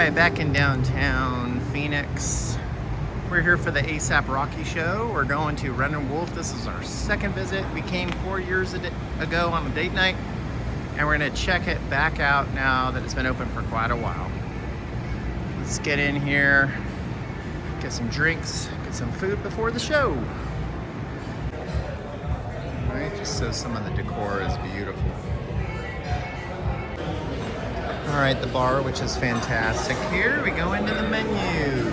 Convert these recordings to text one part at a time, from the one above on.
right, back in downtown Phoenix. We're here for the ASAP Rocky show. We're going to Wren and Wolf. This is our second visit. We came 4 years ago on a date night, and we're gonna check it back out now that it's been open for quite a while. Let's get in here, get some drinks, get some food before the show. All right, just so some of the decor is beautiful. All right, the bar, which is fantastic. Here we go into the menu.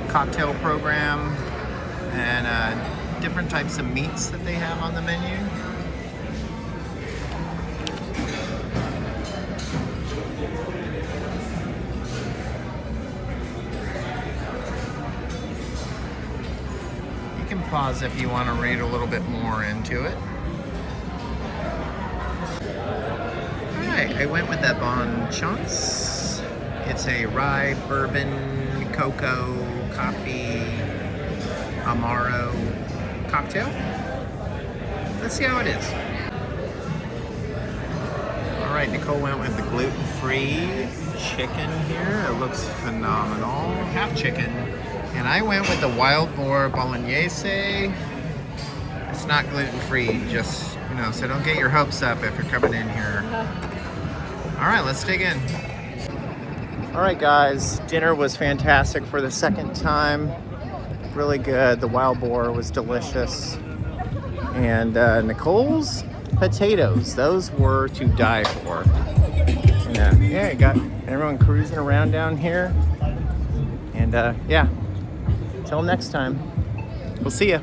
Cocktail program and different types of meats that they have on the menu. You can pause if you want to read a little bit more into it. I went with that Bon Chance. It's a rye, bourbon, cocoa, coffee, Amaro cocktail. Let's see how it is. All right, Nicole went with the gluten-free chicken here. It looks phenomenal. Half chicken. And I went with the wild boar bolognese. It's not gluten-free, just, so don't get your hopes up if you're coming in here. All right, let's dig in. All right, guys, dinner was fantastic for the second time. Really good. The wild boar was delicious. And Nicole's potatoes, those were to die for. And, yeah, you got everyone cruising around down here. And yeah, till next time, we'll see ya.